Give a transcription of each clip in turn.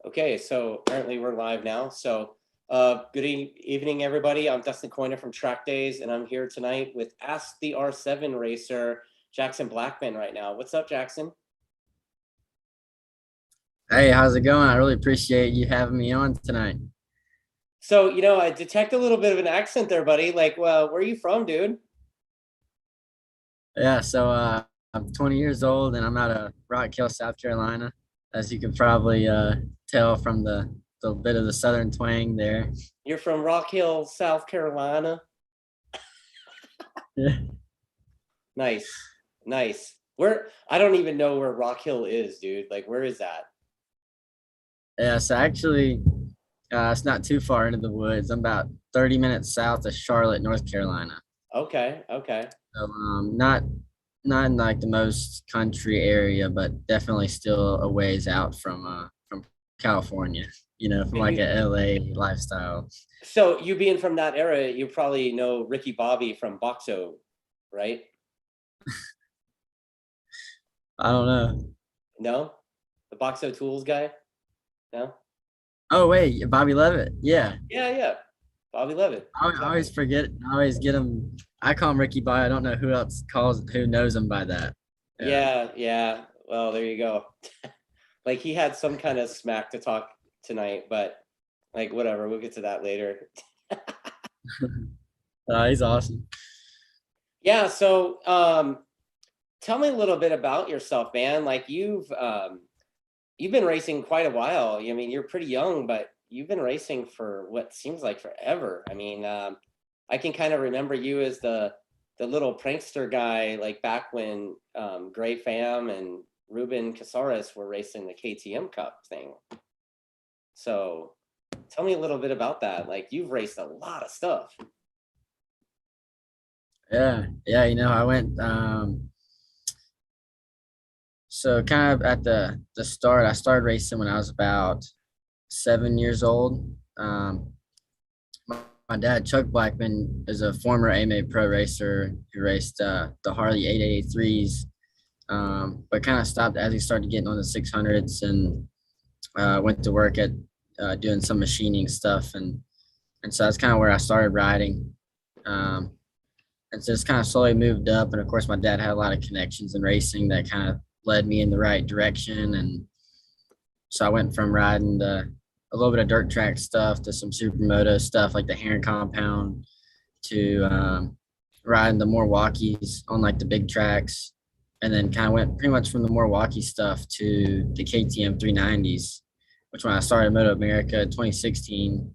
Okay, so apparently we're live now. So good evening, everybody. I'm Dustin Coiner from Track Days, and I'm here tonight with Ask the R7 racer, Jackson Blackmon right now. What's up, Jackson? Hey, how's it going? I really appreciate you having me on tonight. So, I detect a little bit of an accent there, buddy. Like, well, where are you from, dude? I'm 20 years old and I'm out of Rock Hill, South Carolina. As you can probably tell from the bit of the southern twang there. You're from Rock Hill, South Carolina. Yeah, Nice, nice. Where I don't even know where Rock Hill is, dude. Like, where is that? yeah. It's not too far into the woods. I'm about 30 minutes south of Charlotte, North Carolina. Okay, okay. Not in like the most country area, but definitely still a ways out from California. From And like you, a LA lifestyle. so you being from that era, you probably know Ricky Bobby from Boxo, right? I don't know. No? The Boxo Tools guy? No? Oh wait, Bobby Levitt. Yeah, Yeah, yeah. Bobby Levitt. I always Exactly. forget. I always get him. I call him Ricky Bobby. I don't know who knows him by that. Yeah, Yeah, yeah. Well, there you go. Like he had some kind of smack to talk tonight, but like whatever, we'll get to that later. he's awesome. Yeah, so tell me a little bit about yourself, man. Like you've been racing quite a while. I mean, you're pretty young, but you've been racing for what seems like forever. I mean, I can kind of remember you as the little prankster guy, like back when Gray Fam and Ruben Casares were racing the KTM Cup thing. So tell me a little bit about that. Like you've raced a lot of stuff. Yeah, yeah. I went. So kind of at the start, I started racing when I was about 7 years old. My, my dad, Chuck Blackman, is a former AMA pro racer who raced the Harley 883s, but kind of stopped as he started getting on the 600s and went to work at doing some machining stuff, and so that's kind of where I started riding, um, and so just kind of slowly moved up. And of course, my dad had a lot of connections in racing that kind of led me in the right direction, and so I went from riding a little bit of dirt track stuff to some supermoto stuff like the Heron Compound to riding the Milwaukee's on like the big tracks, and then kind of went pretty much from the Milwaukee stuff to the KTM 390s, which when I started Moto America in 2016,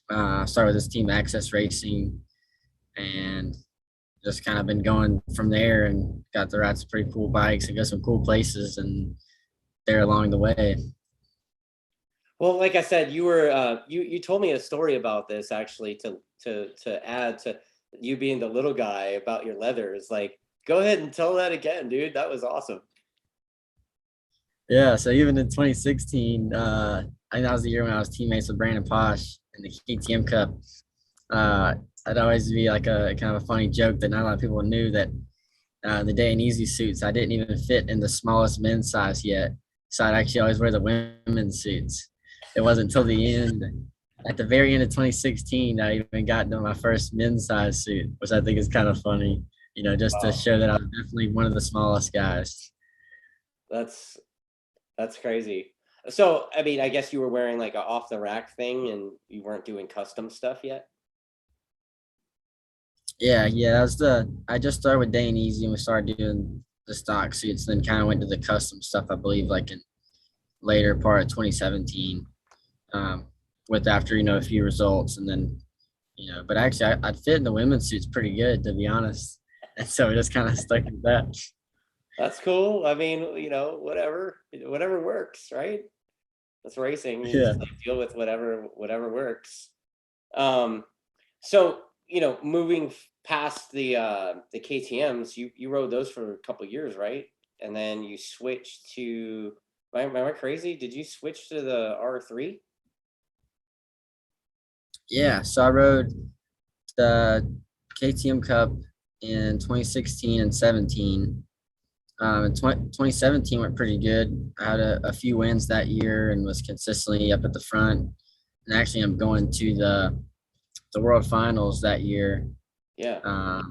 I started with this team Access Racing, and just kind of been going from there and got to ride some pretty cool bikes and go some cool places and there along the way. Well, like I said, you were you told me a story about this actually to add to you being the little guy about your leathers. Like, go ahead and tell that again, dude. That was awesome. Yeah, so even in 2016, I think that was the year when I was teammates with Brandon Posh in the KTM Cup. Uh, I'd always be like a kind of a funny joke that not a lot of people knew that the day in easy suits, I didn't even fit in the smallest men's size yet. So I'd actually always wear the women's suits. It wasn't until the end, at the very end of 2016, I even got into my first men's size suit, which I think is kind of funny, just to Wow, show that I was definitely one of the smallest guys. that's that's crazy. So, I mean, I guess you were wearing like a off the rack thing, and you weren't doing custom stuff yet. Yeah, yeah, I just started with Day and Easy and we started doing the stock suits, then kind of went to the custom stuff, I believe, like in later part of 2017, with after, a few results. And then, but actually I'd fit in the women's suits pretty good, to be honest. And so we just kind of stuck with that. That's cool. I mean, whatever works, right? That's racing. You Yeah. just like deal with whatever works. Um, so moving past the KTM's, you rode those for a couple of years, right? And then you switched to. Am I crazy? Did you switch to the R3? Yeah. So I rode the KTM Cup in 2016 and 17. In 2017 went pretty good. I had a few wins that year and was consistently up at the front. And actually, I'm going to the World Finals that year. Yeah. I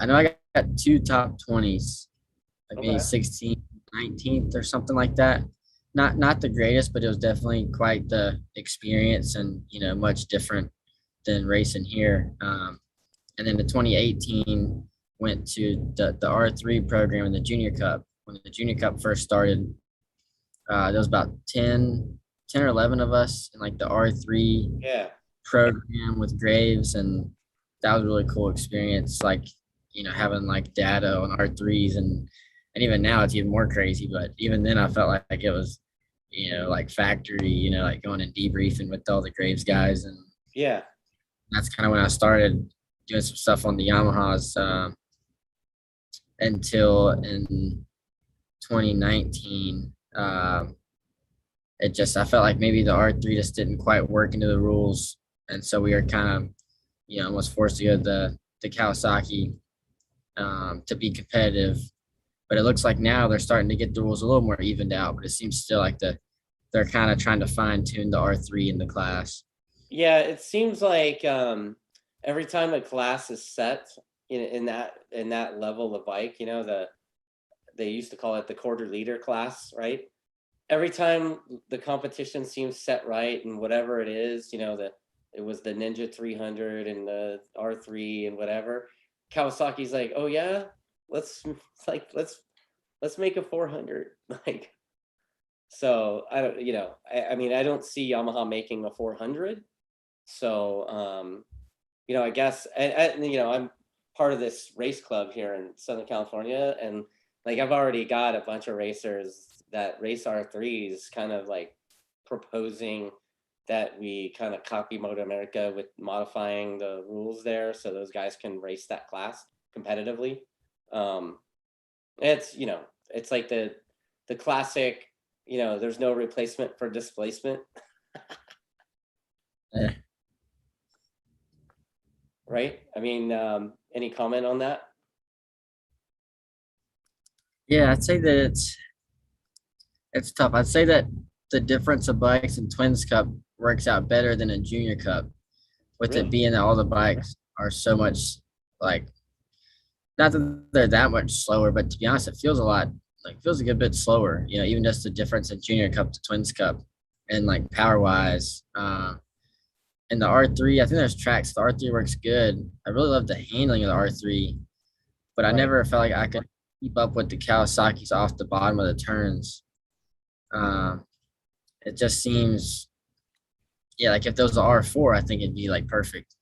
know I got two top 20s, like maybe Okay. 16th, 19th or something like that. Not the greatest, but it was definitely quite the experience and much different than racing here. And then the 2018 went to the R3 program in the Junior Cup. When the Junior Cup first started, there was about 10 or 11 of us in like the R3 Yeah. program with Graves, and that was a really cool experience. Like, having like data on R3s, and even now it's even more crazy. But even then, I felt like it was, like factory. Like going and debriefing with all the Graves guys, and Yeah. that's kind of when I started doing some stuff on the Yamahas, until in 2019. I felt like maybe the R3 just didn't quite work into the rules, and so we were kind of almost forced to go to the Kawasaki, to be competitive. But it looks like now they're starting to get the rules a little more evened out. But it seems still like they're kind of trying to fine tune the R3 in the class. Yeah, it seems like every time a class is set in that level of bike, they used to call it the quarter liter class, right? Every time the competition seems set right and whatever it is, it was the Ninja 300 and the R3 and whatever. Kawasaki's like, oh yeah, let's like let's make a 400. Like, so I don't, I mean, I don't see Yamaha making a 400. So, I guess, and I'm part of this race club here in Southern California, and like I've already got a bunch of racers that race R3s, kind of like proposing that we kind of copy Moto America with modifying the rules there, so those guys can race that class competitively. Um, it's it's like the classic, there's no replacement for displacement, Yeah, right? I mean, any comment on that? yeah, I'd say that it's tough. I'd say that the difference of bikes in Twins Cup works out better than a Junior Cup, with it Really? being that all the bikes are so much, like, not that they're that much slower, but to be honest, it feels a lot, like, feels a good bit slower. Even just the difference in Junior Cup to Twins Cup, and like power wise. And the R3, I think there's tracks. The R3 works good. I really love the handling of the R3, but I Right. never felt like I could keep up with the Kawasaki's off the bottom of the turns. Um, it just seems, yeah, like if there was an R4, I think it'd be like perfect.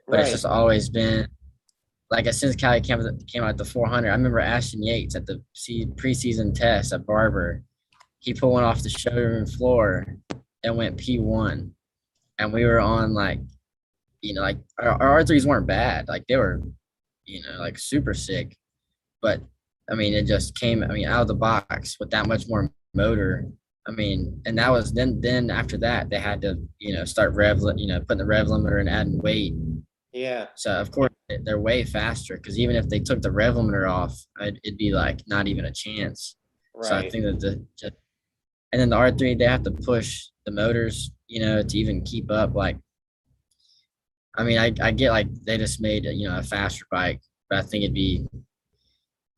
But it's Right. just always been like, since Cali came out the 400. I remember Ashton Yates at the preseason test at Barber. He put one off the showroom floor and went P1, and we were on like, like our R3s weren't bad, like they were, like super sick. But I mean, it just came, I mean, out of the box with that much more motor. I mean, and that was then after that they had to, start putting the rev limiter and adding weight. Yeah. So of course they're way faster, because even if they took the rev limiter off, it'd be like not even a chance. So I Right. think that and then the R3, they have to push the motors, to even keep up. Like, I mean, I get like they just made a faster bike, but I think it'd be,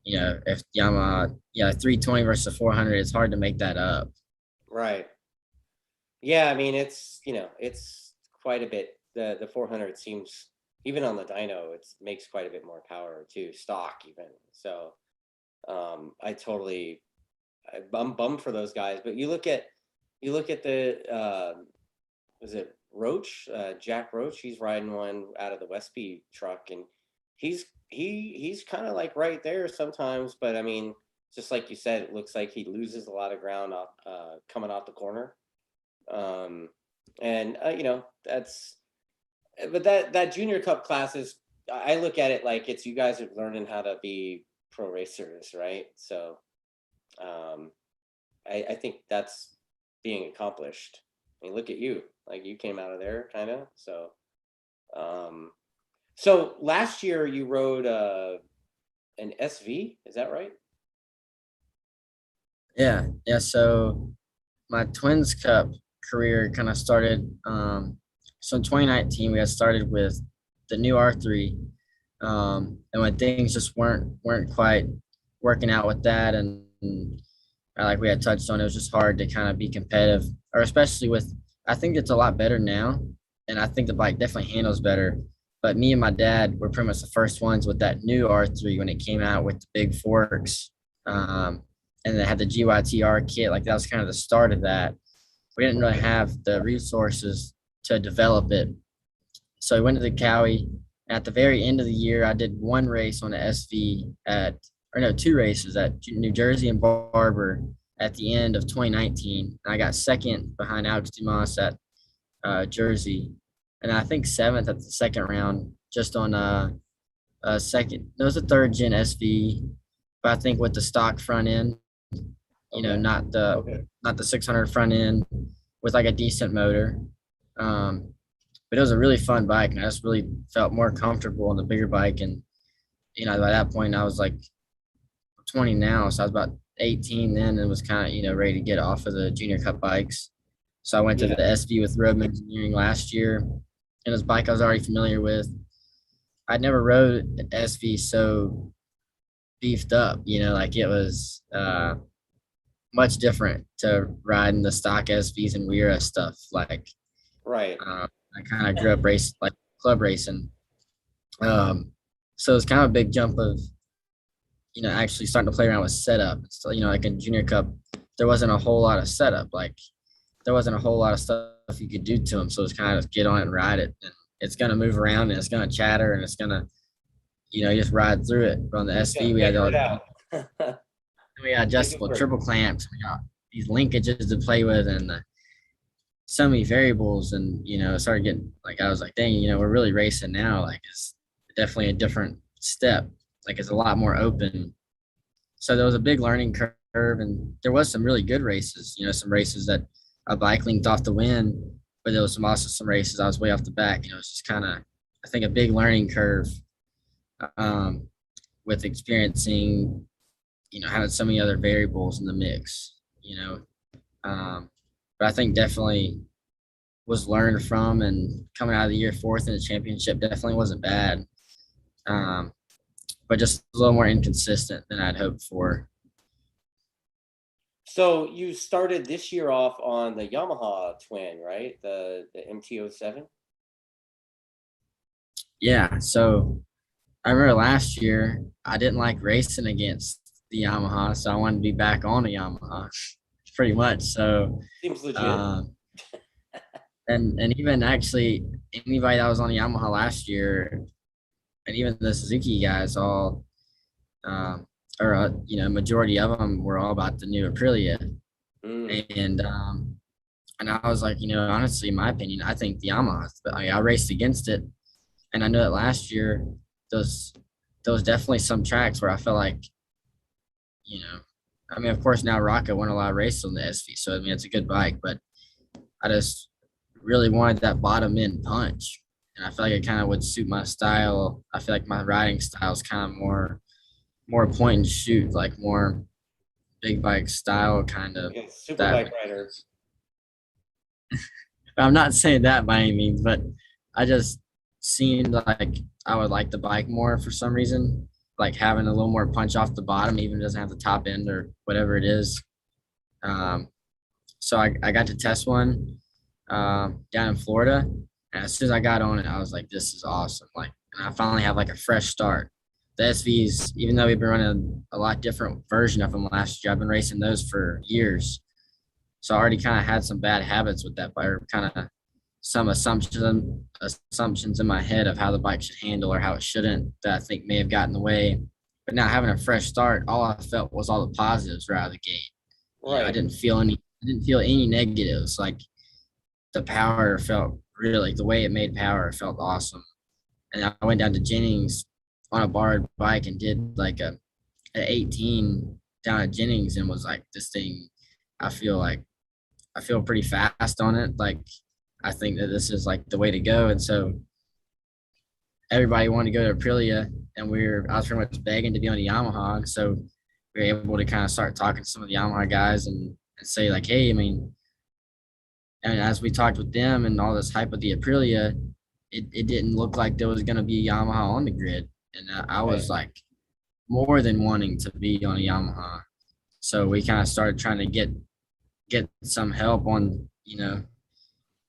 if Yamaha, 320 versus 400, it's hard to make that up. Right. Yeah. I mean, it's quite a bit. The 400 seems, even on the dyno, it makes quite a bit more power too, stock even. So, I totally, I'm bummed for those guys. But you look at the, was it Roach, Jack Roach? He's riding one out of the Westby truck, and he's kind of like right there sometimes. But I mean, just like you said, it looks like he loses a lot of ground off, coming off the corner. Um, and that's, but that Junior Cup class is, I look at it like it's, you guys are learning how to be pro racers, right? So, um, I think that's being accomplished. I mean, look at you, like you came out of there kind of. So, um, so last year you rode an SV, is that right? Yeah, yeah. So my Twins Cup career kind of started. So in 2019, we got started with the new R3, and when things just weren't quite working out with that, and like we had touched on, it was just hard to kind of be competitive, or especially with. I think it's a lot better now, and I think the bike definitely handles better. But me and my dad were pretty much the first ones with that new R3 when it came out with the big forks, um, and they had the GYTR kit. Like that was kind of the start of that. We didn't really Okay. have the resources to develop it, so I went to the Cowie. At the very end of the year, I did one race on the SV at, or no, two races at New Jersey and Barber at the end of 2019. I got second behind Alex Dumas at Jersey, and I think seventh at the second round, just on a second. It was a third gen SV, but I think with the stock front end, Okay. not the 600 front end with like a decent motor. Um, but it was a really fun bike, and I just really felt more comfortable on the bigger bike. And by that point, I was like 20 now, so I was about 18 then, and was kind of ready to get off of the junior cup bikes. So I went to Yeah. the SV with Roadman Engineering last year, and it was a bike I was already familiar with. I'd never rode an SV so beefed up, like it was much different to riding the stock SVs and Weira stuff. Like Right. I kind of grew up race like club racing. So it's kind of a big jump of, actually starting to play around with setup. So, like in junior cup, there wasn't a whole lot of setup. Like there wasn't a whole lot of stuff you could do to them. So it's kind of get on it and ride it. And it's going to move around and it's going to chatter and it's going to, you just ride through it. But on the Just SV, gonna figure it out. we had Make it adjustable work. triple clamps. We got these linkages to play with and so many variables. And, it started getting like, I was like, dang, we're really racing now. Like it's definitely a different step. Like it's a lot more open. So there was a big learning curve, and there was some really good races. Some races that a bike linked off the win, but there was some races I was way off the back. It's just kind of, I think, a big learning curve um, with experiencing, having so many other variables in the mix. Um, but I think definitely was learned from, and coming out of the year fourth in the championship definitely wasn't bad. Um, but just a little more inconsistent than I'd hoped for. So you started this year off on the Yamaha twin, right? The MT-07? Yeah. So I remember last year I didn't like racing against the Yamaha, so I wanted to be back on the Yamaha, pretty much. So, Seems legit. um, and even actually anybody that was on the Yamaha last year, and even the Suzuki guys, all um, or majority of them were all about the new Aprilia, Mm, and I was like, honestly, in my opinion, I think the Yamaha. I raced against it, and I know that last year those there was definitely some tracks where I felt like, you know, I mean, of course, now Rocco won a lot of races on the SV, so I mean, it's a good bike, but I just really wanted that bottom end punch. And I feel like it kind of would suit my style. I feel like my riding style is kind of more point and shoot, like more big bike style kind of okay, super that. bike rider. I'm not saying that by any means, but I just seemed like I would like the bike more for some reason, like having a little more punch off the bottom, even if it doesn't have the top end or whatever it is. Um, so I got to test one down in Florida. And as soon as I got on it, I was like, this is awesome. Like, and I finally have like a fresh start. The SVs, even though we've been running a lot different version of them last year, I've been racing those for years. So I already kind of had some bad habits with that bike, kind of some assumptions in my head of how the bike should handle or how it shouldn't that I think may have gotten in the way. But now having a fresh start, all I felt was all the positives right out of the gate. I Right. didn't feel any negatives. Like the power felt really like the way it made power felt awesome. And I went down to Jennings on a borrowed bike and did like a 18 down at Jennings and was like, this thing, I feel like I feel pretty fast on it. Like I think that this is like the way to go. And so everybody wanted to go to Aprilia, and I was pretty much begging to be on the Yamaha. So we were able to kind of start talking to some of the Yamaha guys and say like, hey, I mean, and as we talked with them and all this hype of the Aprilia, it didn't look like there was going to be a Yamaha on the grid. And I was Right. like more than wanting to be on a Yamaha. So we kind of started trying to get some help on,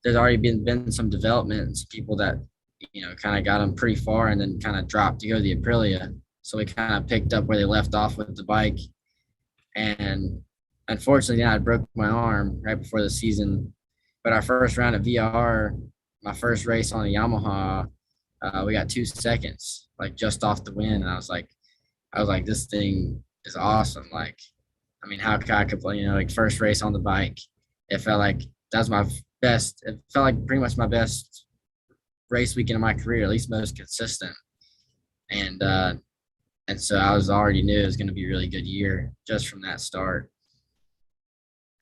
there's already been some developments, people that, kind of got them pretty far and then kind of dropped to go to the Aprilia. So we kind of picked up where they left off with the bike. And unfortunately, I broke my arm right before the season. But our first round at VR, my first race on a Yamaha, we got 2 seconds, like just off the win. And I was like, this thing is awesome. Like, I mean, how could I complain? Like first race on the bike, it felt like that was my best. It felt like pretty much my best race weekend of my career, at least most consistent. And and so I was already knew it was going to be a really good year just from that start.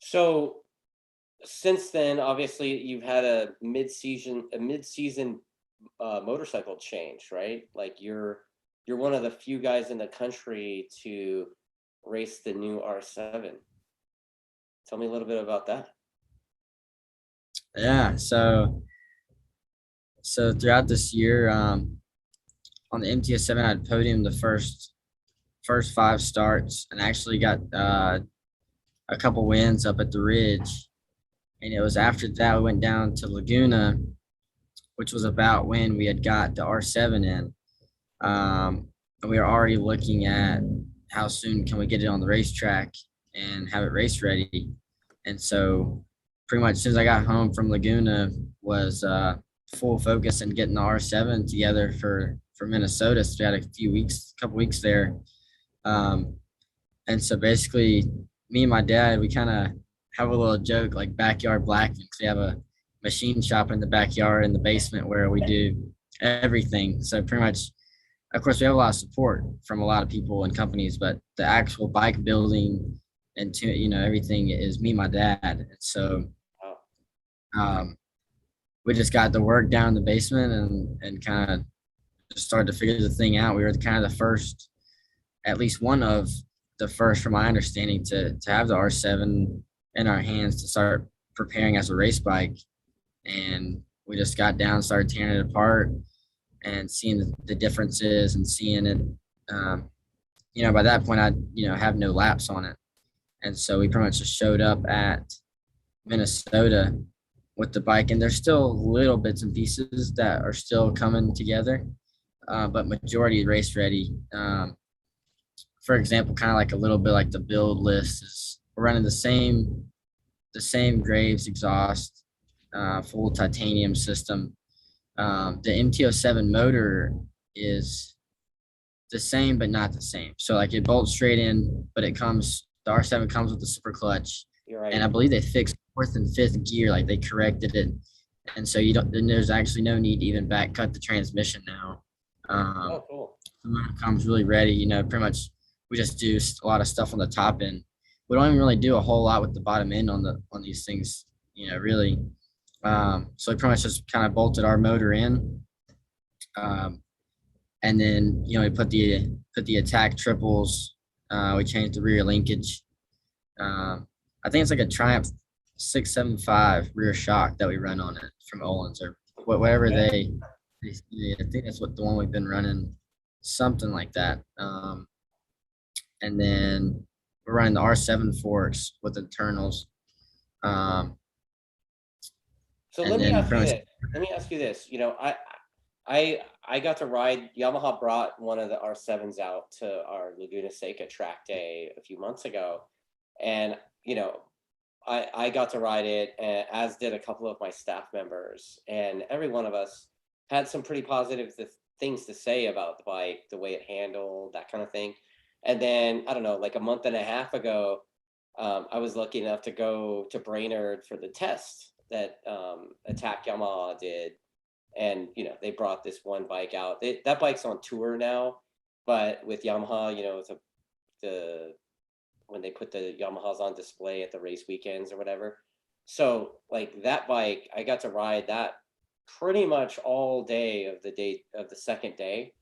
So since then, obviously, you've had a mid-season motorcycle change, right? Like you're one of the few guys in the country to race the new R7. Tell me a little bit about that. Yeah. So throughout this year, on the MTS 7, I had podium the first 5 starts, and actually got a couple wins up at the Ridge. And it was after that we went down to Laguna, which was about when we had got the R7 in. And we were already looking at how soon can we get it on the racetrack and have it race ready. And so pretty much as soon as I got home from Laguna was full focus and getting the R7 together for Minnesota. So we had couple weeks there. Um, and so basically, me and my dad, we kind of have a little joke like backyard Blackmon, because we have a machine shop in the backyard in the basement where we do everything. So pretty much, of course, we have a lot of support from a lot of people and companies, but the actual bike building and everything is me and my dad. And so Wow. um, we just got the work down in the basement and kind of just started to figure the thing out. We were kind of the first, at least one of the first, from my understanding, to have the R7 in our hands to start preparing as a race bike. And we just got down, started tearing it apart, and seeing the differences and seeing it. Um, by that point, I have no laps on it, and so we pretty much just showed up at Minnesota with the bike, and there's still little bits and pieces that are still coming together, but majority race ready. For example, kind of like a little bit like the build list is we're running the same Graves exhaust, full titanium system. The MT07 motor is the same but not the same. So like it bolts straight in, but the R7 comes with the super clutch, You're and I right. believe they fixed fourth and fifth gear, like they corrected it, and so you don't. Then there's actually no need to even back cut the transmission now. Oh, Um, cool. the motor comes really ready. Pretty much we just do a lot of stuff on the top end. We don't even really do a whole lot with the bottom end on these things. Really. So we pretty much just kind of bolted our motor in. Um, and then we put the attack triples. We changed the rear linkage. I think it's like a Triumph 675 rear shock that we run on it from Olin's or whatever Okay. I think that's what the one we've been running, something like that. And then we're running the R7 forks with internals. Um, So and let me then ask you pretty much, this. Let me ask you this. I got to ride. Yamaha brought one of the R7s out to our Laguna Seca track day a few months ago, and I got to ride it, as did a couple of my staff members, and every one of us had some pretty positive things to say about the bike, the way it handled, that kind of thing. And then I don't know, like a month and a half ago, I was lucky enough to go to Brainerd for the test that Attack Yamaha did, and they brought this one bike out. That bike's on tour now, but with Yamaha, it's the when they put the Yamahas on display at the race weekends or whatever. So like that bike, I got to ride that pretty much all day of the second day.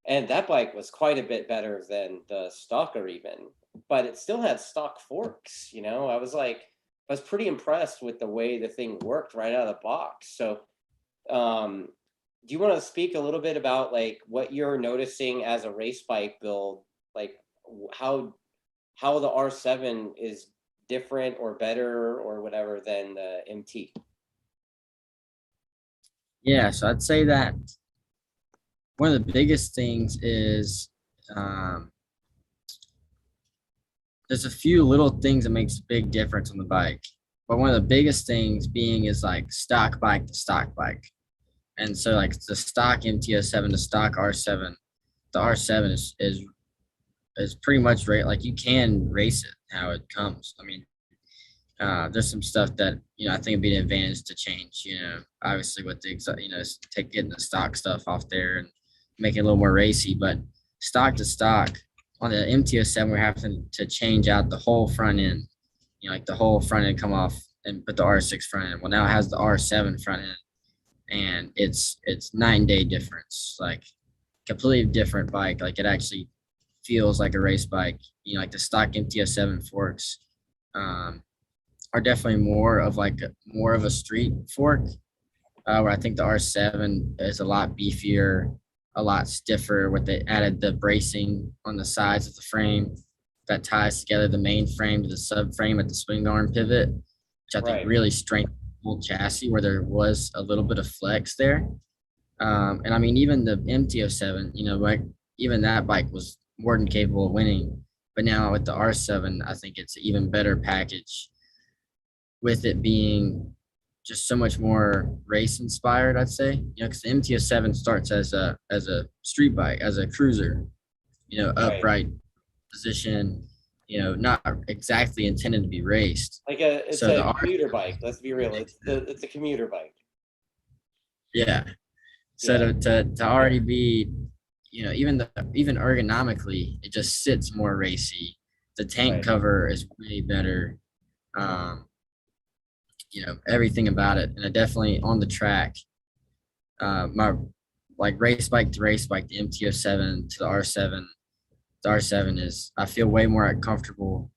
And that bike was quite a bit better than the stocker even, but it still had stock forks, you know. I was pretty impressed with the way the thing worked right out of the box. So um do you want to speak a little bit about like what you're noticing as a race bike build, like how the R7 is different or better or whatever than the MT? Yeah, so I'd say that one of the biggest things is um, there's a few little things that makes a big difference on the bike. But one of the biggest things being is like stock bike to stock bike. And so like the stock MTO7 to stock R7, the R7 is pretty much right. Like you can race it how it comes. I mean, there's some stuff that I think it'd be an advantage to change. Obviously with the take getting the stock stuff off there and make it a little more racy. But stock to stock on the MTO7, we're having to change out the whole front end. Like the whole front end come off and put the R6 front end. Well, now it has the R7 front end, and it's 9 day difference. Like completely different bike. Like it actually feels like a race bike. Like the stock MTO7 forks. Are definitely more of a street fork, where I think the R7 is a lot beefier, a lot stiffer. With they added the bracing on the sides of the frame that ties together the main frame to the subframe at the swing arm pivot, which I think Right. really strengthened the whole chassis where there was a little bit of flex there. And I mean, even the MTO7, like even that bike was more than capable of winning. But now with the R7, I think it's an even better package, with it being just so much more race inspired, I'd say. Because the MTO7 starts as a street bike, as a cruiser, Right. upright position, not exactly intended to be raced. It's So the a R, commuter bike. Let's be real. It's a commuter bike. yeah. So Yeah. to already be, even ergonomically, it just sits more racy. The tank Right. cover is way better. Um, everything about it, and I definitely on the track. My like race bike to race bike, the MTO7 to the R7. The R7 is I feel way more comfortable.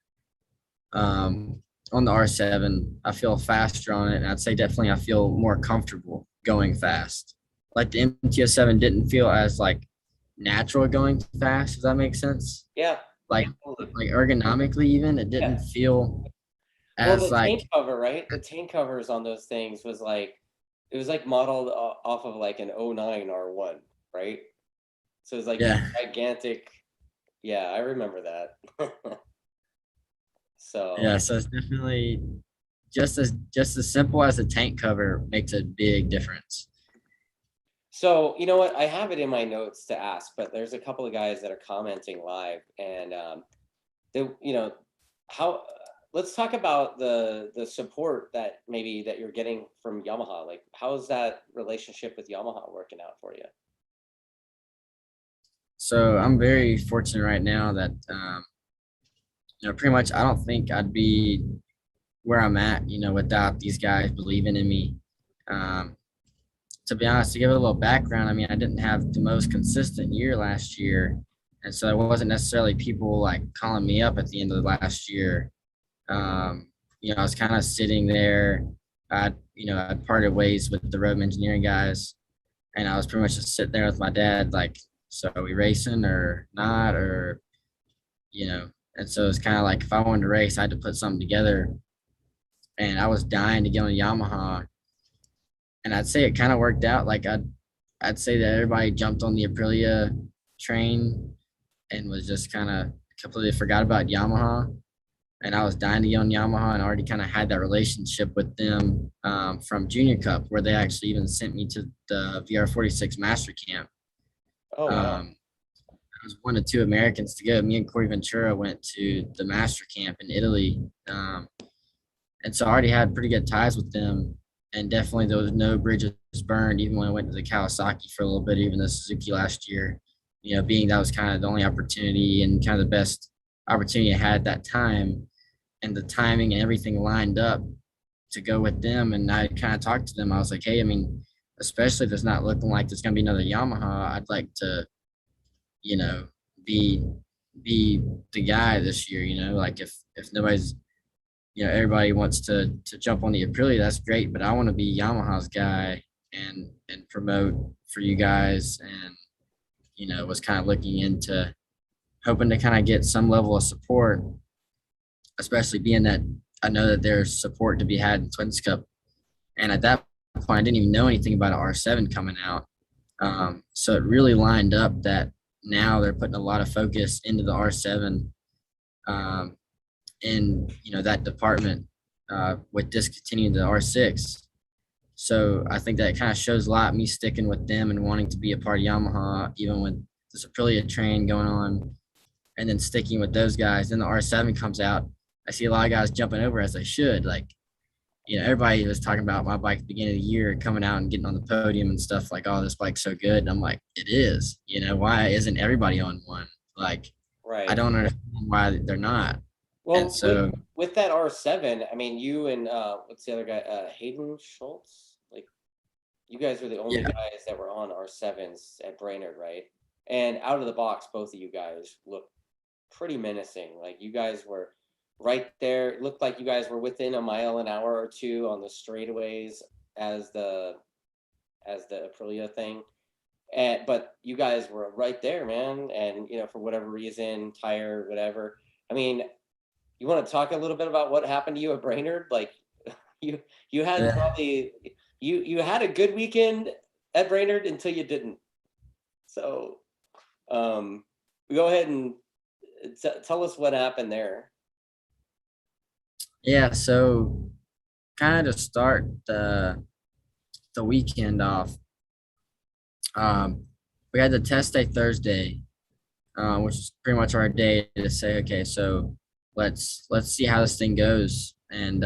On the R7, I feel faster on it, and I'd say definitely I feel more comfortable going fast. Like the MTO7 didn't feel as like natural going fast. Does that make sense? Yeah. Like Totally. like ergonomically, even it Yeah. didn't feel Well, as the like tank cover, right? The tank covers on those things was like it was like modeled off of like an '09 R1, right? So it's like these yeah. gigantic. Yeah, I remember that. So Yeah, so it's definitely just as simple as a tank cover makes a big difference. So, you know what? I have it in my notes to ask, but there's a couple of guys that are commenting live, and they, how. Let's talk about the support that maybe that you're getting from Yamaha. Like, how's that relationship with Yamaha working out for you? So I'm very fortunate right now that pretty much I don't think I'd be where I'm at, without these guys believing in me. Um, to be honest, to give it a little background, I mean, I didn't have the most consistent year last year, and so it wasn't necessarily people like calling me up at the end of the last year. Um, I was kind of sitting there. I'd parted ways with the road engineering guys, and I was pretty much just sitting there with my dad, like, so are we racing or not, or you know. And so it's kind of like if I wanted to race, I had to put something together, and I was dying to get on a Yamaha, and I'd say it kind of worked out. Like I'd say that everybody jumped on the Aprilia train and was just kind of completely forgot about Yamaha. And I was dying to get on Yamaha and already kind of had that relationship with them, from Junior Cup, where they actually even sent me to the VR46 Master Camp. Oh wow. I was one of two Americans to go. Me and Corey Ventura went to the Master Camp in Italy. And so I already had pretty good ties with them. And definitely there was no bridges burned, even when I went to the Kawasaki for a little bit, even the Suzuki last year, being that was kind of the only opportunity and kind of the best opportunity I had at that time. And the timing and everything lined up to go with them. And I kind of talked to them. I was like, hey, I mean, especially if it's not looking like there's going to be another Yamaha. I'd like to, you know, be be the guy this year. Like if nobody's, everybody wants to jump on the Aprilia, that's great, but I want to be Yamaha's guy and promote for you guys, and was kind of looking into hoping to kind of get some level of support, especially being that I know that there's support to be had in Twins Cup. And at that point, I didn't even know anything about an R7 coming out. So it really lined up that now they're putting a lot of focus into the R7 in that department with discontinuing the R6. So I think that kind of shows a lot me sticking with them and wanting to be a part of Yamaha, even with this Aprilia train going on, and then sticking with those guys. Then the R7 comes out. I see a lot of guys jumping over as they should. Like, everybody was talking about my bike at the beginning of the year, coming out and getting on the podium and stuff like, oh, this bike's so good. And I'm like, it is. Why isn't everybody on one? Like, I Right. don't understand why they're not. And Well, so, with that R7, I mean, you and what's the other guy? Hayden Schultz. Like, you guys were the only yeah, guys that were on R7s at Brainerd, right? And out of the box, both of you guys looked pretty menacing. Like, you guys were right there. It looked like you guys were within a mile an hour or two on the straightaways as the Aprilia thing. But you guys were right there, man. And for whatever reason, tire, whatever. I mean, you want to talk a little bit about what happened to you at Brainerd? Like, you you had yeah, probably you had a good weekend at Brainerd until you didn't. So, um, go ahead and tell us what happened there. yeah. So kind of to start the weekend off, we had the test day Thursday, which is pretty much our day to say, okay, so let's see how this thing goes, and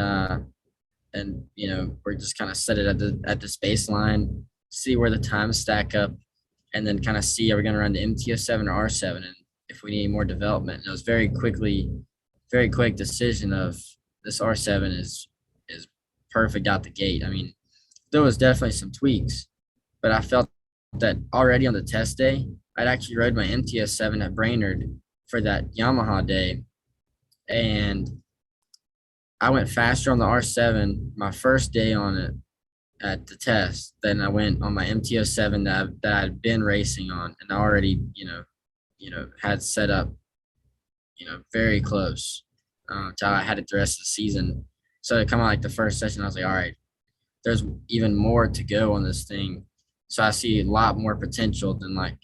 we're just kind of set it at the space line, see where the times stack up, and then kind of see, are we going to run the MTO7 or R7, and if we need more development. And it was very quick decision of this R7 is perfect out the gate. I mean, there was definitely some tweaks, but I felt that already on the test day, I'd actually rode my MTS7 at Brainerd for that Yamaha day, and I went faster on the R7 my first day on it at the test than I went on my MTO7 that I'd been racing on, and I already had set up very close to how I had it the rest of the season. So to come out like the first session, I was like, all right, there's even more to go on this thing. So I see a lot more potential than like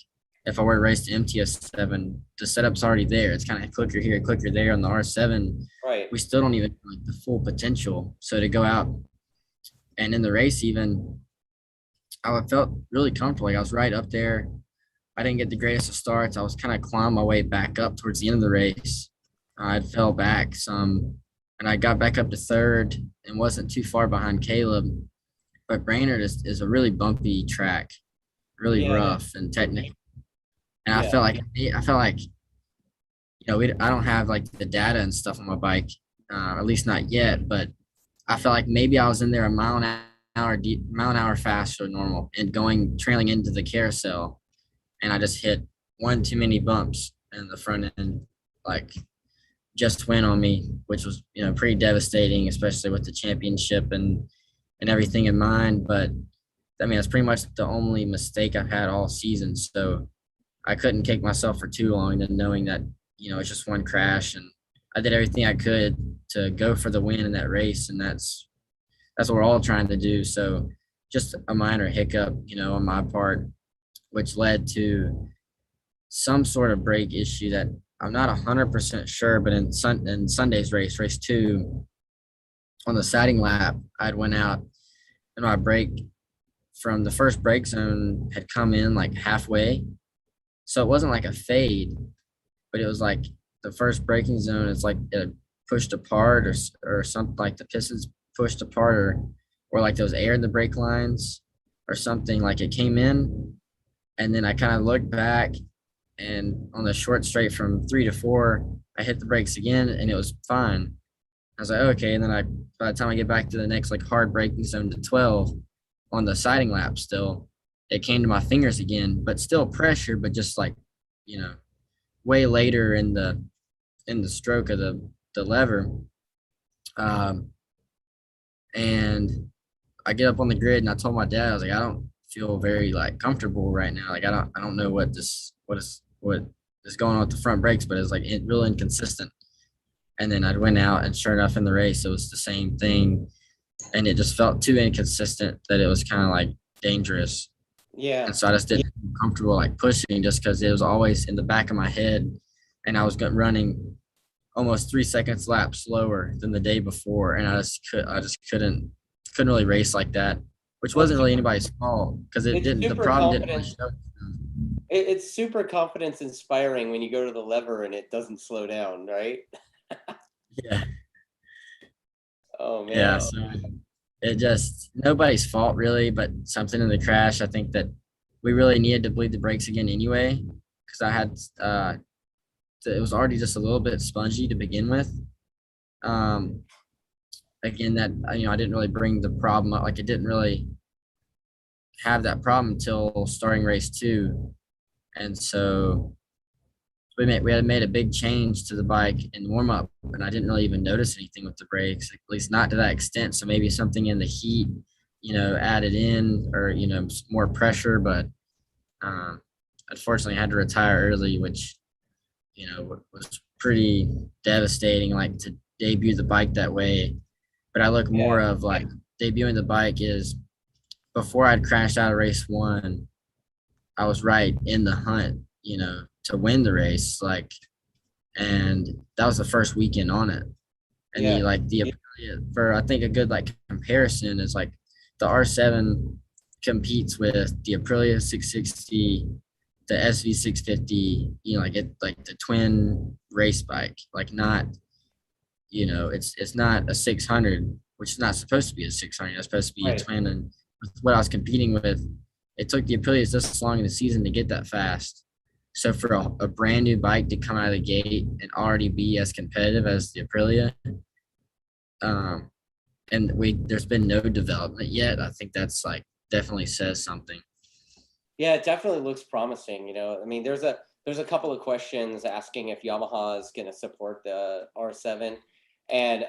if I were to race the MTS7, the setup's already there. It's kind of clicker here, clicker there. On the R7, Right. we still don't even have like the full potential. So to go out and in the race, even I felt really comfortable. Like I was right up there. I didn't get the greatest of starts. I was kind of clawing my way back up towards the end of the race. I fell back some, and I got back up to third and wasn't too far behind Caleb. But Brainerd is a really bumpy track, really Yeah. rough and technical. And Yeah. I felt like I don't have like the data and stuff on my bike, at least not yet. But I felt like maybe I was in there a mile an hour faster than normal, and trailing into the carousel, and I just hit one too many bumps, and the front end like just went on me, which was pretty devastating, especially with the championship and everything in mind. But I mean, that's pretty much the only mistake I've had all season. So I couldn't kick myself for too long, then knowing that, it's just one crash, and I did everything I could to go for the win in that race. And that's what we're all trying to do. So just a minor hiccup, on my part, which led to some sort of brake issue that I'm not 100% sure, but in Sunday's race two, on the siding lap, I'd went out and my brake from the first brake zone had come in like halfway. So it wasn't like a fade, but it was like the first braking zone, it's like it pushed apart, or something, like the pistons pushed apart, or like there was air in the brake lines or something. Like it came in, and then I kind of looked back, and on the short straight from 3 to 4, I hit the brakes again and it was fine. I was like, okay. And then by the time I get back to the next like hard braking zone to 12, on the siding lap still, it came to my fingers again, but still pressure, but just like, you know, way later in the stroke of the lever. Um, and I get up on the grid and I told my dad, I was like, I don't feel very like comfortable right now. Like I don't know what is going on with the front brakes, but it's like real inconsistent. And then I went out and sure enough in the race, it was the same thing. And it just felt too inconsistent that it was kind of like dangerous. Yeah. And so I just didn't feel comfortable like pushing just because it was always in the back of my head. And I was running almost 3 seconds lap slower than the day before. And I just couldn't really race like that, which Well, wasn't really anybody's fault because it's the super problem didn't really confidence. show. It's super confidence inspiring when you go to the lever and it doesn't slow down, right? Yeah. Oh Yeah. man. So it just nobody's fault really, but something in the crash. I think that we really needed to bleed the brakes again anyway, because I had it was already just a little bit spongy to begin with. Um, Again, that I didn't really bring the problem up. Like it didn't really have that problem until starting race two, and so we had made a big change to the bike in warm up, and I didn't really even notice anything with the brakes, at least not to that extent. So maybe something in the heat, added in, or more pressure. But um, unfortunately, I had to retire early, which was pretty devastating. Like to debut the bike that way, but I look more Yeah. of like debuting the bike is before I'd crashed out of race one, I was right in the hunt, to win the race. Like, and that was the first weekend on it. And Yeah. the for I think a good like comparison is like the R7 competes with the Aprilia 660, the SV 650, like the twin race bike, like not, it's not a 600, which is not supposed to be a 600. It's supposed to be a Right. twin. And with what I was competing with, it took the Aprilias this long in the season to get that fast. So for a brand new bike to come out of the gate and already be as competitive as the Aprilia, um, and there's been no development yet. I think that's like definitely says something. Yeah, it definitely looks promising. I mean, there's a couple of questions asking if Yamaha is going to support the R7, and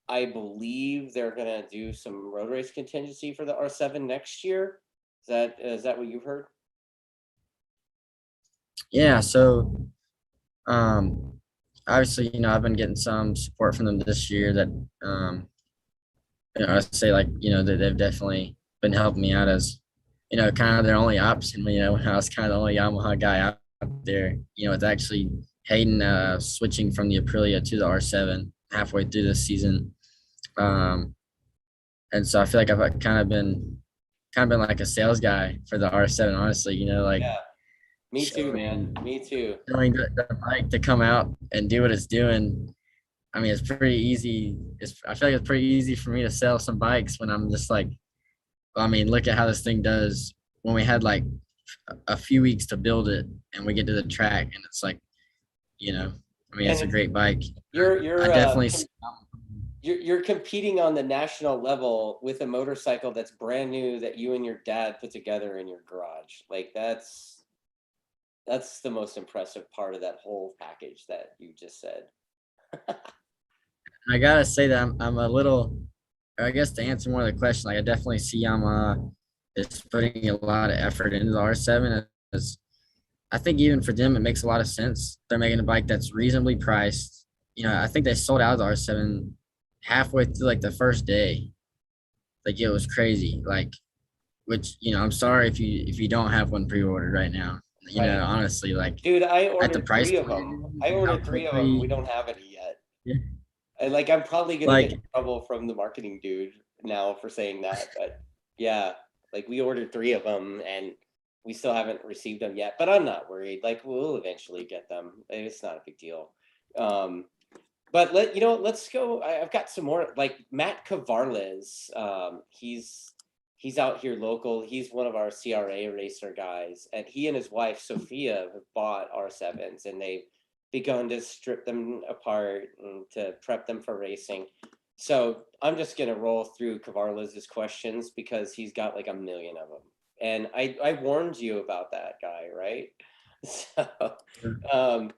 I believe they're going to do some road race contingency for the R7 next year. Is that what you've heard? Yeah. So obviously, I've been getting some support from them this year that I'd say like, that they've definitely been helping me out as, kind of their only option, when I was kind of the only Yamaha guy out there, it's actually Hayden switching from the Aprilia to the R7 halfway through this season. Um, and so I feel like I've kind of been like a sales guy for the R7, honestly, like Yeah, me too, man. showing, Me too. showing the bike to come out and do what it's doing. I mean, it's pretty easy. I feel like it's pretty easy for me to sell some bikes when I'm just like, I mean, look at how this thing does when we had like a few weeks to build it and we get to the track and it's like, I mean, And it's a great bike. you're I you're uh, definitely, you're competing on the national level with a motorcycle that's brand new that you and your dad put together in your garage. Like that's the most impressive part of that whole package that you just said. I gotta say that I'm a little, I guess to answer more of the question, like I definitely see is putting a lot of effort into the R7. As I think even for them, it makes a lot of sense. They're making a bike that's reasonably priced. I think they sold out the R7 halfway through like the first day. Like it was crazy. Like, which I'm sorry if you don't have one pre-ordered right now. Right. Honestly, like Dude, I at the ordered price three of point them. I and how ordered three of them. We quickly, don't have any yet. yeah, And like, I'm probably gonna get like in trouble from the marketing dude now for saying that. But yeah, like we ordered three of them and we still haven't received them yet. But I'm not worried. Like we'll eventually get them. It's not a big deal. Um, but let's go. I've got some more. Like Matt Cavarles. He's out here local. He's one of our CRA racer guys, and he and his wife Sophia have bought R7s, and they've begun to strip them apart and to prep them for racing. So I'm just gonna roll through Kavarlaz's questions because he's got like a million of them. And I warned you about that guy, right? So um,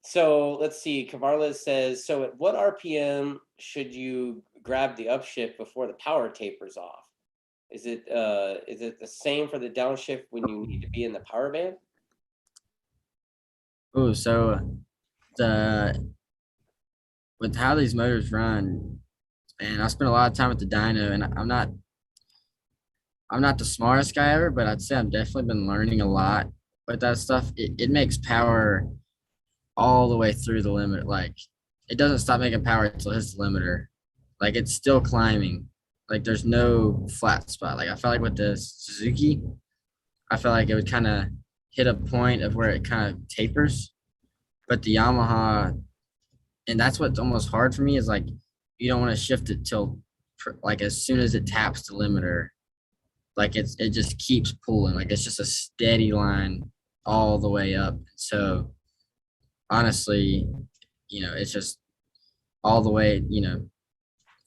so let's see. Kavarlaz says, so at what RPM should you grab the upshift before the power tapers off? Is it the same for the downshift when you need to be in the power band? Oh, so the with how these motors run, and I spent a lot of time with the dyno, and I'm not the smartest guy ever, but I'd say I've definitely been learning a lot with that stuff. It makes power all the way through the limit. Like it doesn't stop making power until it hits the limiter. Like it's still climbing. Like there's no flat spot. Like I felt like with the Suzuki, I felt like it would kind of hit a point of where it kind of tapers. But the Yamaha, and that's what's almost hard for me is like you don't want to shift it till like as soon as it taps the limiter, like it just keeps pulling. Like it's just a steady line all the way up. So honestly, it's just all the way,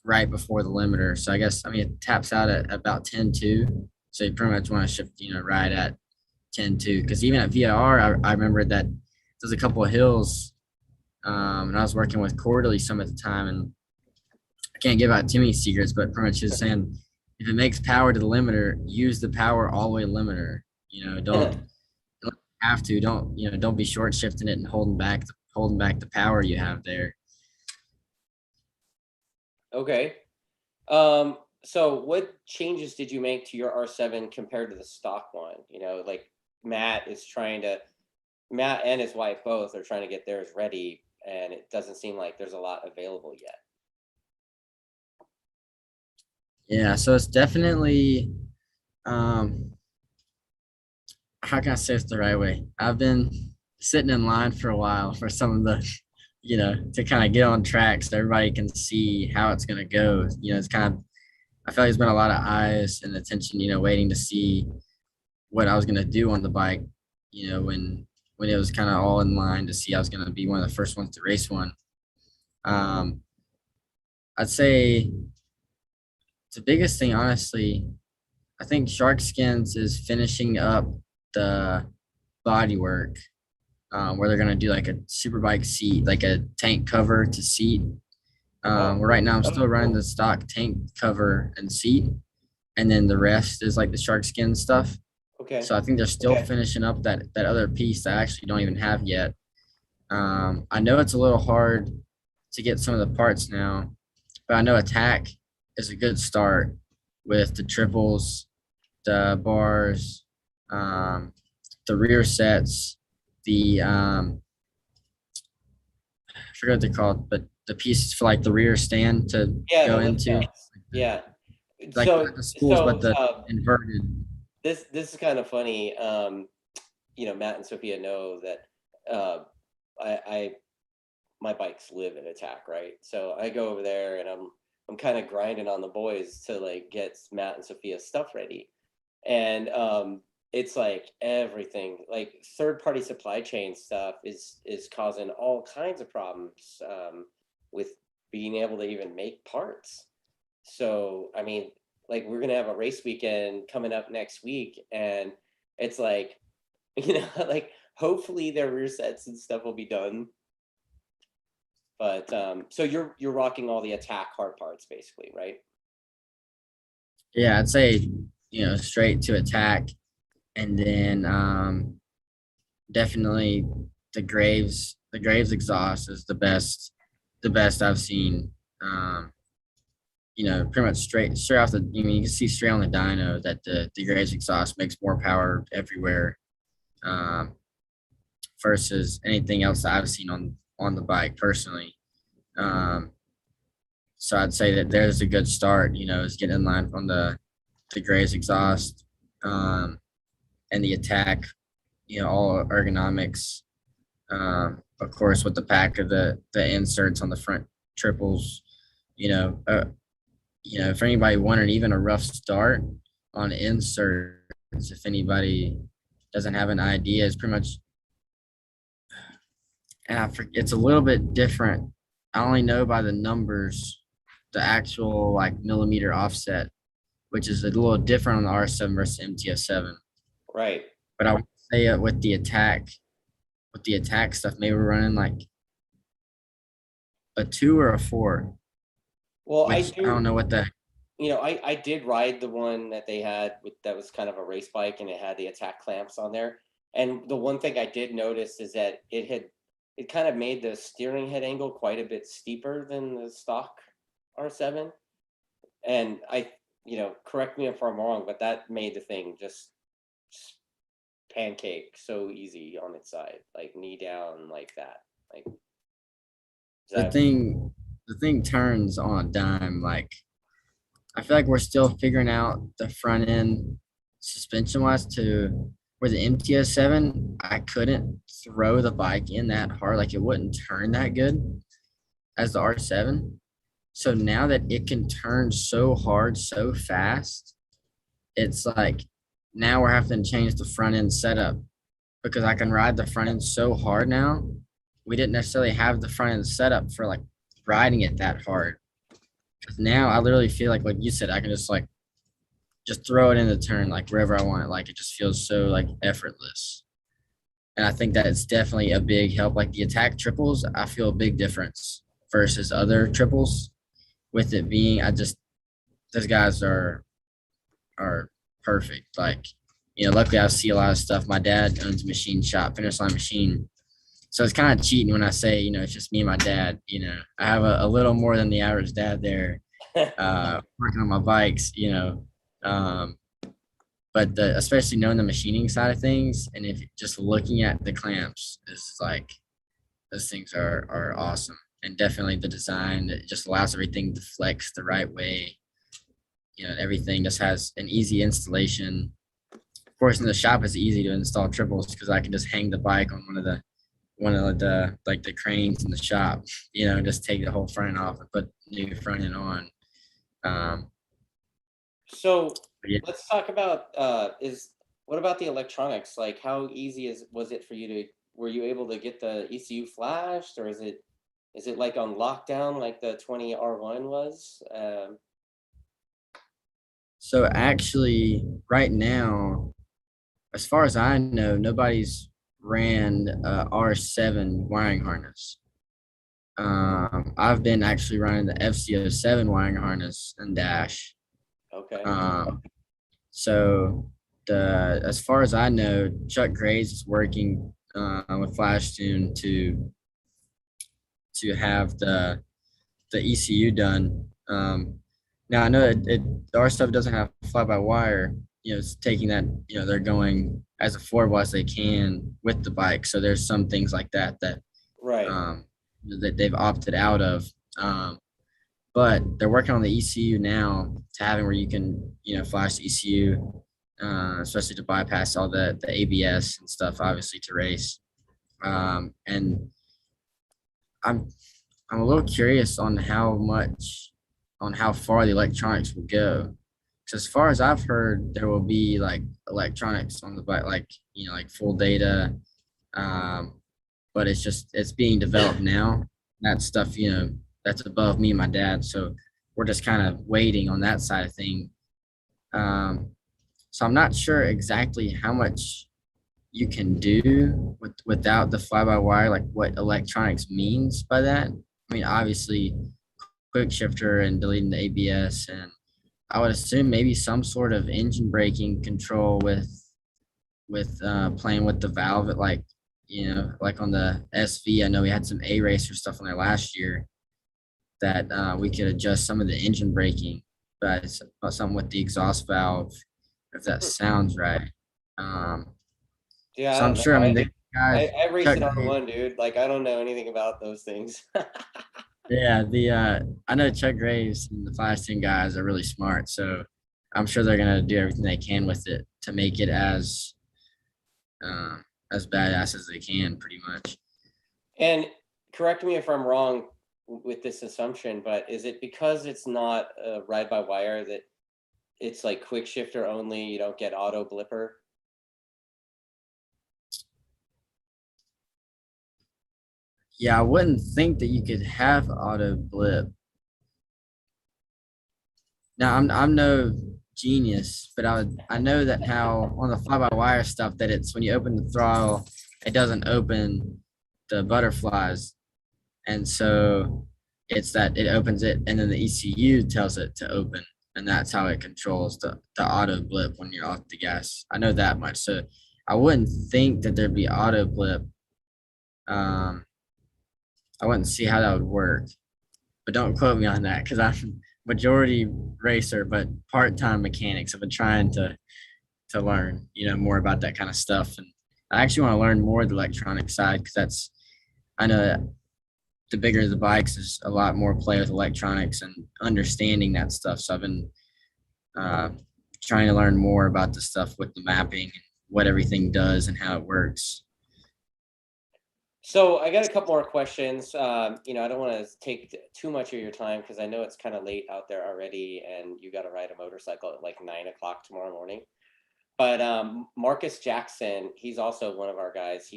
right before the limiter. So I guess, I mean, it taps out at about 10.2. So you pretty much want to shift, right at 10.2. Because even at VIR, I remember that there's a couple of hills, and I was working with Quarterly some at the time, and I can't give out too many secrets, but pretty much just saying if it makes power to the limiter, use the power all the way limiter. Don't have to don't be short shifting it and holding back the power you have there. Okay. So what changes did you make to your R7 compared to the stock one? Like Matt and his wife both are trying to get theirs ready, and it doesn't seem like there's a lot available yet. Yeah, so it's definitely how can I say this the right way? I've been sitting in line for a while for some of the, to kind of get on track so everybody can see how it's going to go. It's kind of, I feel like there's been a lot of eyes and attention, waiting to see what I was going to do on the bike, when it was kind of all in line to see I was going to be one of the first ones to race one. Um, I'd say the biggest thing, honestly, I think Shark Skins is finishing up the body work, where they're gonna do like a superbike seat, like a tank cover to seat. Where right now I'm still running the stock tank cover and seat, and then the rest is like the shark skin stuff. Okay. So I think they're still finishing up that other piece that I actually don't even have yet. I know it's a little hard to get some of the parts now, but I know Attack is a good start with the triples, the bars, the rear sets, the I forget what they're called, but the pieces for like the rear stand to go into, Yeah. like So not the spools, but the inverted. this is kind of funny. Matt and Sophia know that I my bikes live in Attack, right? So I go over there and I'm kind of grinding on the boys to like get Matt and Sophia's stuff ready. And it's like everything, like third-party supply chain stuff is causing all kinds of problems with being able to even make parts. So I mean, like we're gonna have a race weekend coming up next week, and it's like, like hopefully their rear sets and stuff will be done. But so you're rocking all the Attack hard parts basically, right? Yeah, I'd say straight to Attack, and then definitely the Graves exhaust is the best I've seen. Pretty much straight off the. You can see straight on the dyno that the Graves exhaust makes more power everywhere, versus anything else that I've seen on the bike personally. So I'd say that there's a good start. Is getting in line from the Graves exhaust, and the Attack. All ergonomics. Of course, with the pack of the inserts on the front triples. You know, uh, for anybody wondering, even a rough start on inserts, if anybody doesn't have an idea, is pretty much, and it's a little bit different. I only know by the numbers the actual like millimeter offset, which is a little different on the R7 versus MTS7. Right. But I would say with the attack stuff, maybe we're running like a 2 or a 4, Well, I which I don't do, know what the. I did ride the one that they had with that was kind of a race bike and it had the attack clamps on there. And the one thing I did notice is that it kind of made the steering head angle quite a bit steeper than the stock R7. And correct me if I'm wrong, but that made the thing just pancake so easy on its side, like knee down like that. Like, is the that thing the thing turns on a dime. Like I feel like we're still figuring out the front end suspension wise to where the MTS7 I couldn't throw the bike in that hard, like it wouldn't turn that good as the R7. So now that it can turn so hard so fast, it's like now we're having to change the front end setup because I can ride the front end so hard now. We didn't necessarily have the front end setup for like riding it that hard. Because now I literally feel like you said, I can just throw it in the turn like wherever I want it. Like it just feels so like effortless. And I think that it's definitely a big help. Like the attack triples, I feel a big difference versus other triples. With it being, I just those guys are perfect. Like, luckily I see a lot of stuff. My dad owns a machine shop, Finish Line Machine. So it's kind of cheating when I say, it's just me and my dad. I have a little more than the average dad there, working on my bikes, Um, but especially knowing the machining side of things, and if just looking at the clamps is like those things are awesome, and definitely the design that just allows everything to flex the right way. Everything just has an easy installation. Of course, in the shop, it's easy to install triples because I can just hang the bike on one of the like the cranes in the shop, and just take the whole front off and put new front end on. Um, so? but yeah, Let's talk about is what about the electronics? Like, how easy was it for you to? Were you able to get the ECU flashed, or is it like on lockdown like the 20R1 was? so actually, right now, as far as I know, nobody's ran R7 wiring harness. I've been actually running the FCO7 wiring harness and dash. Okay. Um, so as far as I know, Chuck Graves is working with Flashtune to have the ECU done. Now I know our stuff doesn't have fly by wire. It's taking that. They're going as affordable as they can with the bike. So there's some things like that Right. um, that they've opted out of. But they're working on the ECU now to having where you can flash the ECU, especially to bypass all the ABS and stuff, obviously to race. And I'm I'm a little curious on how far the electronics will go. Because as far as I've heard, there will be like electronics on the bike, like like full data. Um, but it's being developed now. That stuff, that's above me and my dad. So we're just kind of waiting on that side of thing. Um, so I'm not sure exactly how much you can do without the fly by wire, like what electronics means by that. I mean, obviously, quick shifter and deleting the ABS, and I would assume maybe some sort of engine braking control with playing with the valve, like like on the SV. I know we had some A racer stuff on there last year that we could adjust some of the engine braking, but it's about something with the exhaust valve, if that sounds right. Um, Yeah, so I I'm don't know. sure. I mean, I the guys, I, I raced Chuck, an R1, dude. Like, I don't know anything about those things. yeah, I know Chuck Graves and the Flash Team guys are really smart, so I'm sure they're gonna do everything they can with it to make it uh, as badass as they can, pretty much. And correct me if I'm wrong with this assumption, but is it because it's not a ride by wire that it's like quick shifter only? You don't get auto blipper. Yeah, I wouldn't think that you could have auto blip. Now I'm no genius, but I know that how on the fly by wire stuff that it's when you open the throttle, it doesn't open the butterflies, and so it's that it opens it, and then the ECU tells it to open, and that's how it controls the auto blip when you're off the gas. I know that much, so I wouldn't think that there'd be auto blip. Um, I wouldn't see how that would work, but don't quote me on that because I'm majority racer, but part-time mechanics. I've been trying to learn, more about that kind of stuff, and I actually want to learn more of the electronic side because I know that the bigger the bikes is a lot more play with electronics and understanding that stuff. So I've been uh, trying to learn more about the stuff with the mapping and what everything does and how it works. So I got a couple more questions. I don't want to take too much of your time because I know it's kind of late out there already, and you got to ride a motorcycle at like 9 o'clock tomorrow morning. But Marcus Jackson, he's also one of our guys.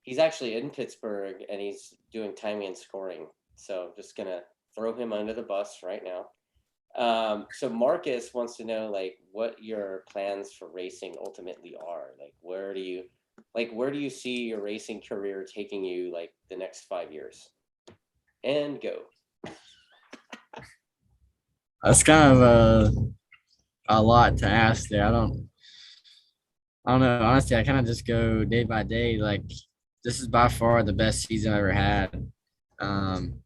He's actually in Pittsburgh and he's doing timing and scoring. So just gonna throw him under the bus right now. So Marcus wants to know like what your plans for racing ultimately are. Where do you see your racing career taking you like the next 5 years? And go. That's kind of a lot to ask there. I don't know. Honestly, I kind of just go day by day. Like this is by far the best season I've ever had. Um,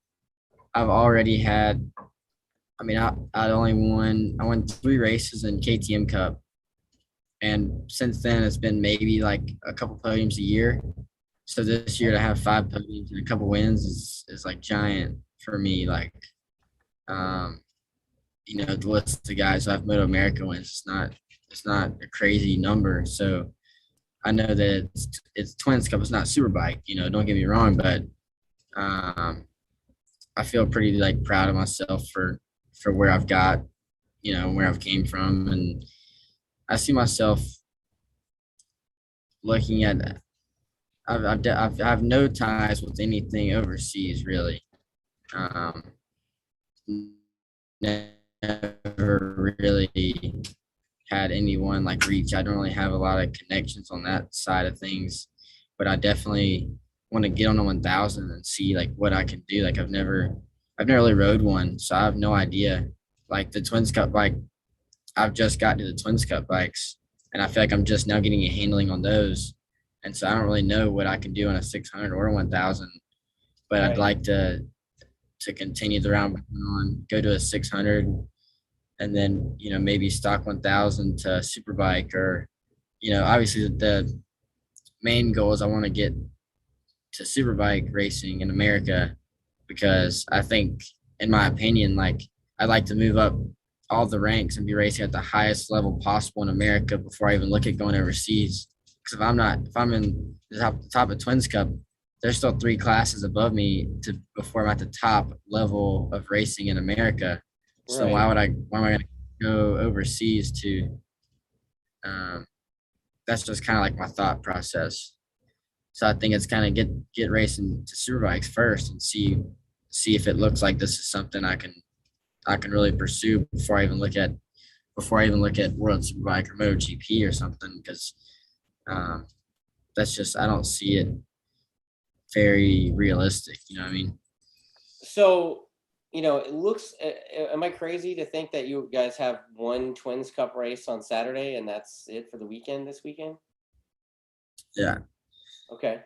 I've already had. I mean, I won 3 races in KTM Cup, and since then it's been maybe like a couple podiums a year. So this year to have 5 podiums and a couple wins is like giant for me. Like, um, the list of guys who have Moto America wins. It's not a crazy number. So I know that it's Twins Cup. It's not Superbike. Don't get me wrong, but um, I feel pretty like proud of myself for where I've got, where I've came from, and I see myself looking at. I have no ties with anything overseas really. Um, Never really had anyone like reach. I don't really have a lot of connections on that side of things, but I definitely want to get on a 1000 and see like what I can do. Like I've never really rode one, so I have no idea. Like the Twins Cup bike, I've just got to the Twins Cup bikes, and I feel like I'm just now getting a handling on those, and so I don't really know what I can do on a 600 or a 1000. But I'd Right. like to continue the round on, go to a 600, and then maybe stock 1000 to Superbike, or obviously the main goal is I want to get to Superbike racing in America because I think, in my opinion, like I'd like to move up all the ranks and be racing at the highest level possible in America before I even look at going overseas. Because if I'm in the top of Twins Cup, there's still 3 classes above me to before I'm at the top level of racing in America. So Right. why am I going to go overseas to? Um, that's just kind of like my thought process. So I think it's kind of get racing to superbikes first and see if it looks like this is something I can really pursue before I even look at World Superbike or MotoGP or something, because um, that's just I don't see it very realistic. You know what I mean? So, it looks, am I crazy to think that you guys have one Twins Cup race on Saturday and that's it for the weekend this weekend? Yeah. Okay.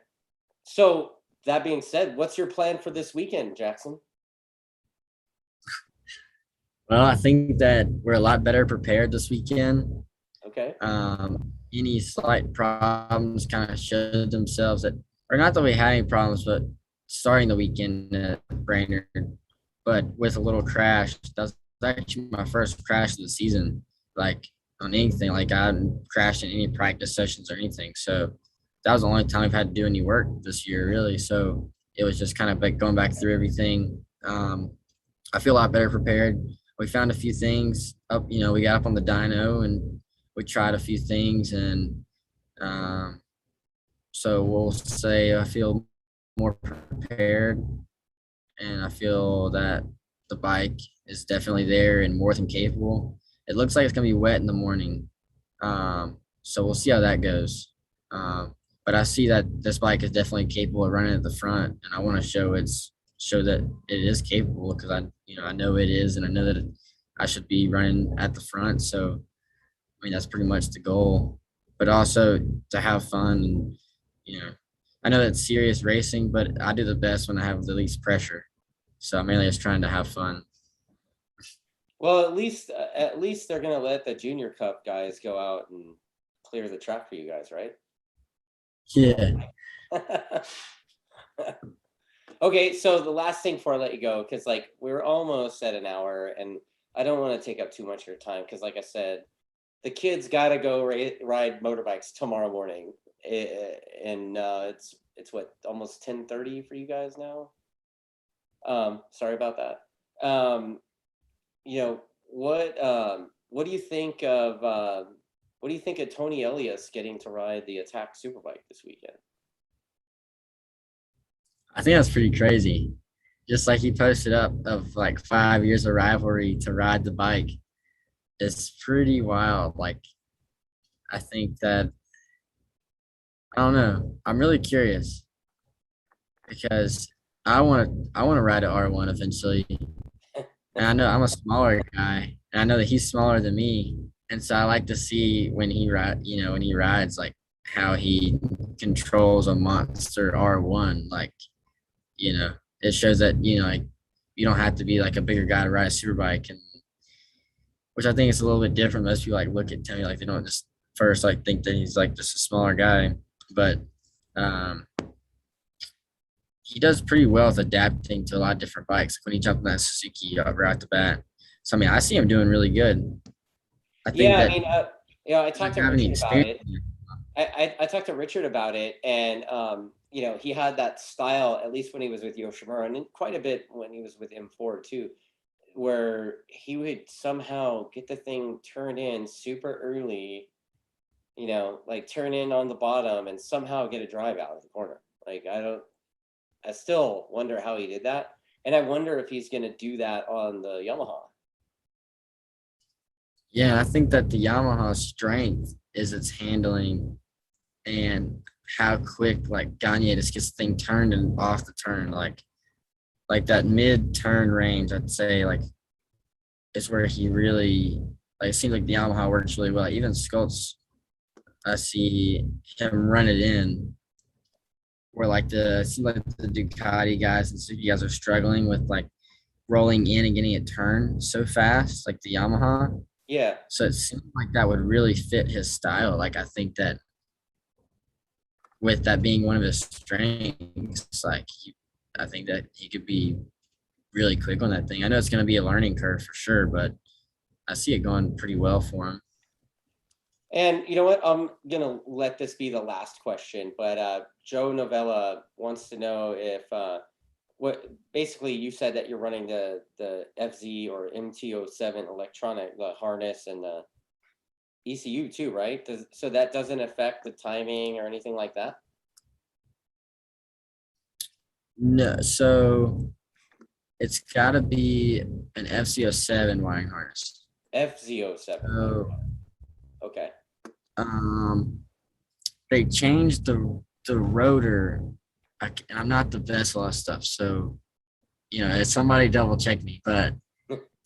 So, that being said, what's your plan for this weekend, Jackson? Well, I think that we're a lot better prepared this weekend. Okay. Any slight problems kind of showed themselves or not that we had any problems, but starting the weekend at Brainerd, but with a little crash. That's actually my first crash of the season, like on anything. Like I hadn't crashed in any practice sessions or anything. So that was the only time I've had to do any work this year, really. So it was just kind of like going back through everything. I feel a lot better prepared. We found a few things up, we got up on the dyno and we tried a few things, and um, so we'll say I feel more prepared, and I feel that the bike is definitely there and more than capable. It looks like it's gonna be wet in the morning, so we'll see how that goes. But I see that this bike is definitely capable of running at the front, and I want to show that it is capable because I know it is, and I know that I should be running at the front. So I mean that's pretty much the goal, but also to have fun and you know I know that's serious racing, but I do the best when I have the least pressure. So I'm mainly just trying to have fun. Well, at least they're gonna let the Junior Cup guys go out and clear the track for you guys, right? Yeah. Okay, so the last thing before I let you go, because like we're almost at an hour, and I don't want to take up too much of your time, because like I said, the kids gotta go ride motorbikes tomorrow morning, and it's what, almost 10:30 for you guys now. Sorry about that. You know what do you think of Tony Elias getting to ride the Attack Superbike this weekend? I think that's pretty crazy. Just like he posted up of like 5 years of rivalry to ride the bike. It's pretty wild. Like I think that I don't know. I'm really curious because I want to ride an R1 eventually. And I know I'm a smaller guy, and I know that he's smaller than me. And so I like to see when when he rides, like how he controls a monster R1. Like, it shows that, like you don't have to be like a bigger guy to ride a super bike. And which I think is a little bit different. Most people like look at Timmy like they don't just first like think that he's like just a smaller guy. But um he does pretty well with adapting to a lot of different bikes. Like when he jumped on that Suzuki right off the bat. So I mean, I see him doing really good. I think Yeah, I that mean, I he talked doesn't to have any Richard about experience. it. I talked to Richard about it, and he had that style at least when he was with Yoshimura, and then quite a bit when he was with M4 too, where he would somehow get the thing turned in super early, like turn in on the bottom and somehow get a drive out of the corner. Like I still wonder how he did that, and I wonder if he's going to do that on the Yamaha. Yeah, I think that the Yamaha strength is its handling and how quick like Gagne just gets the thing turned and off the turn. Like that mid turn range, I'd say like is where he really like it seems like the Yamaha works really well. Even Sculpts, I see him run it in where like it seems like the Ducati guys and Suzuki guys are struggling with like rolling in and getting it turned so fast, like the Yamaha. Yeah. So it seems like that would really fit his style. Like I think that with that being one of his strengths, I think that he could be really quick on that thing. I know it's going to be a learning curve for sure, but I see it going pretty well for him. And you know what? I'm gonna let this be the last question, but Joe Novella wants to know if what basically you said that you're running the FZ or MT07 electronic, the harness and the ECU too, right? So that doesn't affect the timing or anything like that? No, so it's got to be an FCO7 wiring harness. FZ07. So Okay. um, they changed the rotor, and I'm not the best at all stuff. So if somebody double check me, but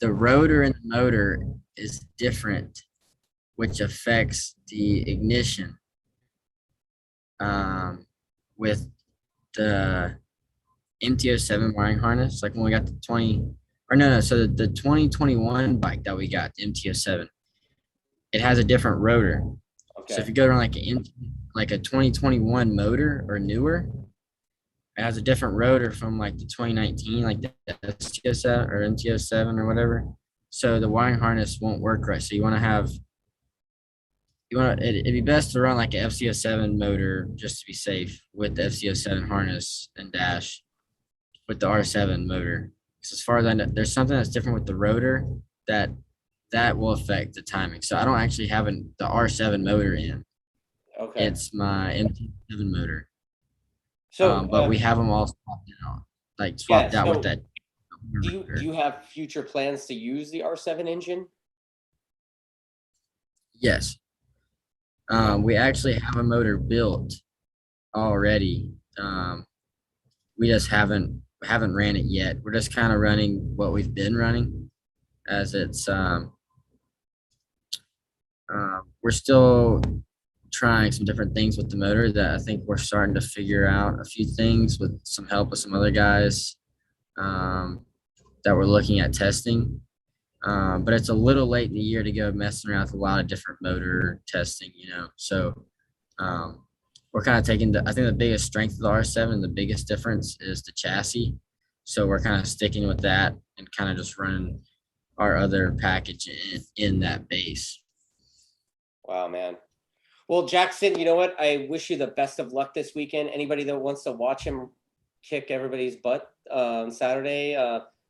the rotor and the motor is different, which affects the ignition with the MT07 wiring harness. Like when we got the 20, or no, so the 2021 bike that we got, the MT07, it has a different rotor. Okay. So if you go around like a 2021 motor or newer, it has a different rotor from like the 2019, like the STO7 or MTO7 or whatever. So the wiring harness won't work right. So it'd be best to run like an FCO7 motor just to be safe with the FCO7 harness and dash with the R7 motor. Because as far as I know, there's something that's different with the rotor that will affect the timing. So I don't actually have the R7 motor in. Okay. It's my MT7 motor. So But we have them all swapped out, yeah, with that. do you have future plans to use the R7 engine? Yes. Okay. We actually have a motor built already. We just haven't ran it yet. We're just kind of running what we've been running, as it's we're still trying some different things with the motor that I think we're starting to figure out a few things with some help with some other guys um, that we're looking at testing. But it's a little late in the year to go messing around with a lot of different motor testing, you know. So um, we're kind of taking I think the biggest strength of the R7, the biggest difference is the chassis. So we're kind of sticking with that and kind of just running our other package in that base. Wow, man. Well, Jackson, you know what? I wish you the best of luck this weekend. Anybody that wants to watch him kick everybody's butt on Saturday,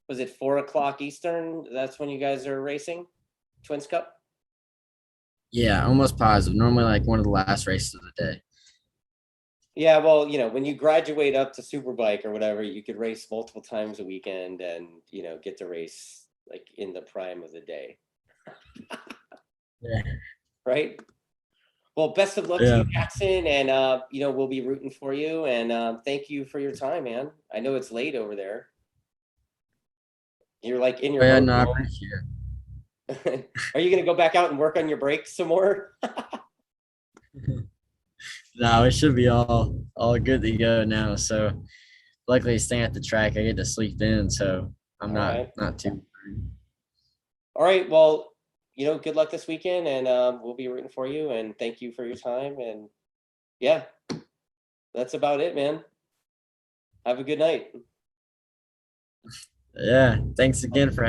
was it 4 o'clock Eastern? That's when you guys are racing, Twins Cup. Yeah, almost positive. Normally like one of the last races of the day. Yeah, well, when you graduate up to Superbike or whatever, you could race multiple times a weekend and get to race like in the prime of the day, Yeah. right? Well, best of luck to Yeah. you, Jackson, and we'll be rooting for you. And thank you for your time, man. I know it's late over there. You're like in Oh, your yeah, no, I motorhome. appreciate it. Are you gonna go back out and work on your brakes some more? No, it should be all good to go now. So luckily staying at the track, I get to sleep in, so I'm All right. not too worried. All right. Well, good luck this weekend, and we'll be rooting for you. And thank you for your time. And yeah, that's about it, man. Have a good night. Yeah. Thanks again for